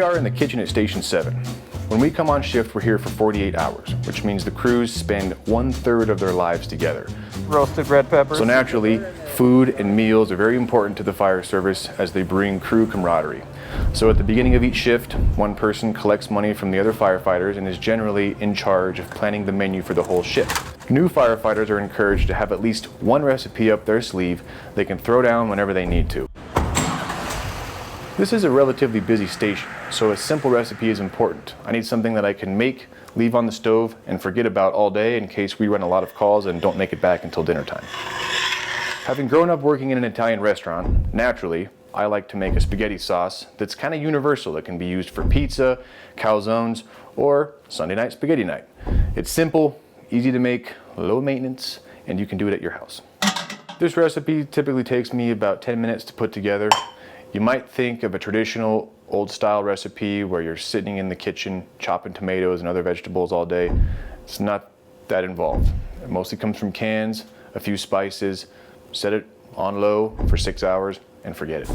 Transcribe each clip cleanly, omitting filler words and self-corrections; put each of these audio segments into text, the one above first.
are in the kitchen at Station 7. When we come on shift, we're here for 48 hours, which means the crews spend 1/3 of their lives together. Roasted red peppers. So naturally, food and meals are very important to the fire service as they bring crew camaraderie. So at the beginning of each shift, one person collects money from the other firefighters and is generally in charge of planning the menu for the whole shift. New firefighters are encouraged to have at least one recipe up their sleeve they can throw down whenever they need to. This is a relatively busy station, so a simple recipe is important. I need something that I can make, leave on the stove, and forget about all day in case we run a lot of calls and don't make it back until dinner time. Having grown up working in an Italian restaurant, naturally, I like to make a spaghetti sauce that's kind of universal that can be used for pizza, calzones, or Sunday night spaghetti night. It's simple, easy to make, low maintenance, and you can do it at your house. This recipe typically takes me about 10 minutes to put together. You might think of a traditional old-style recipe where you're sitting in the kitchen chopping tomatoes and other vegetables all day. It's not that involved. It mostly comes from cans, a few spices, set it on low for 6 hours, and forget it.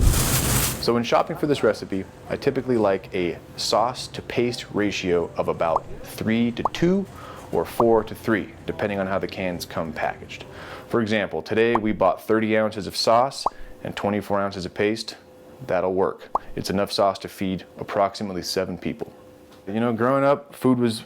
So when shopping for this recipe, I typically like a sauce to paste ratio of about 3:2 or 4:3, depending on how the cans come packaged. For example, today we bought 30 ounces of sauce and 24 ounces of paste. That'll work. It's enough sauce to feed approximately 7 people. You know, growing up, food was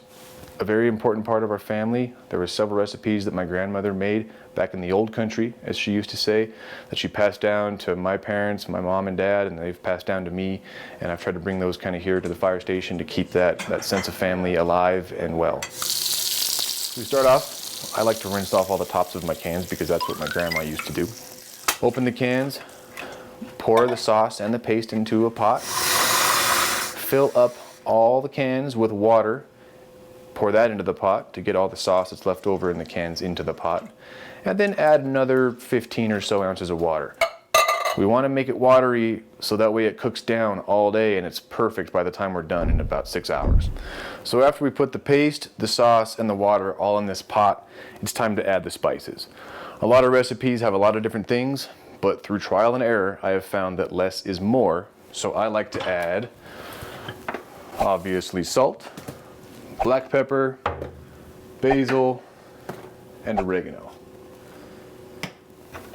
a very important part of our family. There were several recipes that my grandmother made back in the old country, as she used to say, that she passed down to my parents, my mom and dad, and they've passed down to me. And I've tried to bring those kind of here to the fire station to keep that sense of family alive and well. To start off, I like to rinse off all the tops of my cans because that's what my grandma used to do. Open the cans, pour the sauce and the paste into a pot, fill up all the cans with water, pour that into the pot to get all the sauce that's left over in the cans into the pot, and then add another 15 or so ounces of water. We want to make it watery so that way it cooks down all day and it's perfect by the time we're done in about 6 hours. So after we put the paste, the sauce, and the water all in this pot, it's time to add the spices. A lot of recipes have a lot of different things, but through trial and error, I have found that less is more. So I like to add, obviously, salt, black pepper, basil, and oregano.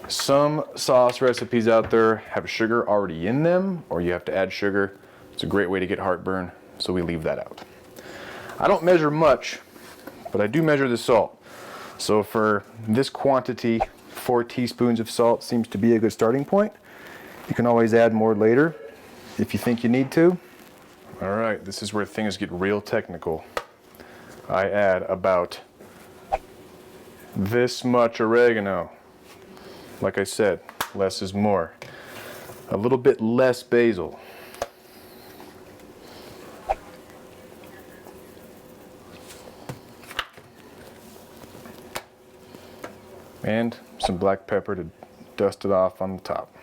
Some sauce recipes out there have sugar already in them, or you have to add sugar. It's a great way to get heartburn, so we leave that out. I don't measure much, but I do measure the salt. So for this quantity, 4 teaspoons of salt seems to be a good starting point. You can always add more later if you think you need to. All right, this is where things get real technical. I add about this much oregano. Like I said, less is more. A little bit less basil. And some black pepper to dust it off on the top.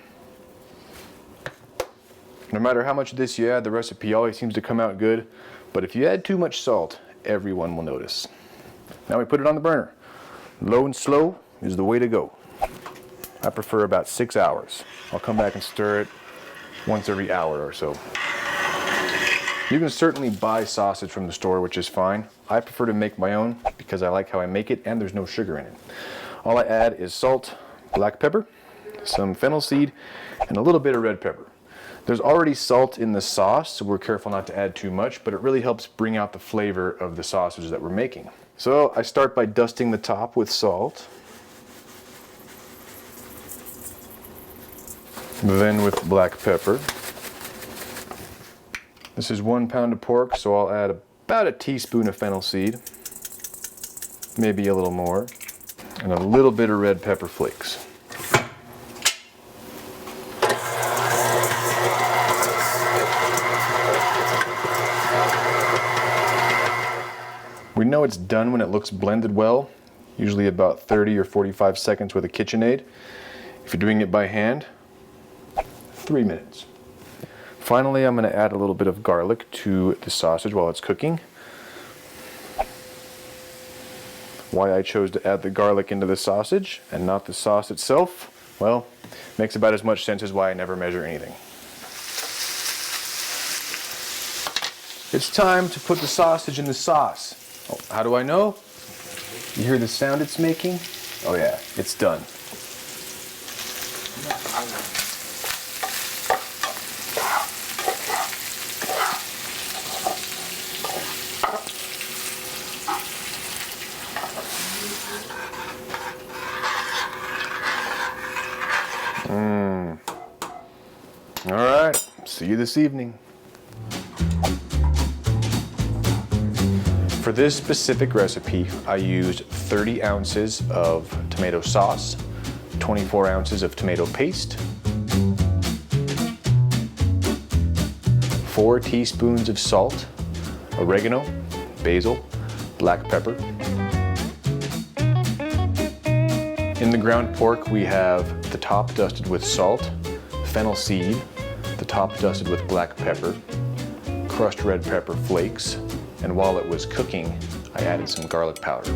No matter how much of this you add, the recipe always seems to come out good, but if you add too much salt, everyone will notice. Now we put it on the burner. Low and slow is the way to go. I prefer about 6 hours. I'll come back and stir it once every hour or so. You can certainly buy sausage from the store, which is fine. I prefer to make my own because I like how I make it and there's no sugar in it. All I add is salt, black pepper, some fennel seed, and a little bit of red pepper. There's already salt in the sauce, so we're careful not to add too much, but it really helps bring out the flavor of the sausage that we're making. So I start by dusting the top with salt, then with black pepper. This is 1 pound of pork, so I'll add about a teaspoon of fennel seed, maybe a little more, and a little bit of red pepper flakes. We know it's done when it looks blended well, usually about 30 or 45 seconds with a KitchenAid. If you're doing it by hand, 3 minutes. Finally, I'm going to add a little bit of garlic to the sausage while it's cooking. Why I chose to add the garlic into the sausage and not the sauce itself, well, makes about as much sense as why I never measure anything. It's time to put the sausage in the sauce. Oh, how do I know? You hear the sound it's making? Oh yeah, it's done. All right, see you this evening. For this specific recipe, I used 30 ounces of tomato sauce, 24 ounces of tomato paste, 4 teaspoons of salt, oregano, basil, black pepper. In the ground pork, we have the top dusted with salt, fennel seed, the top dusted with black pepper, crushed red pepper flakes, and while it was cooking, I added some garlic powder.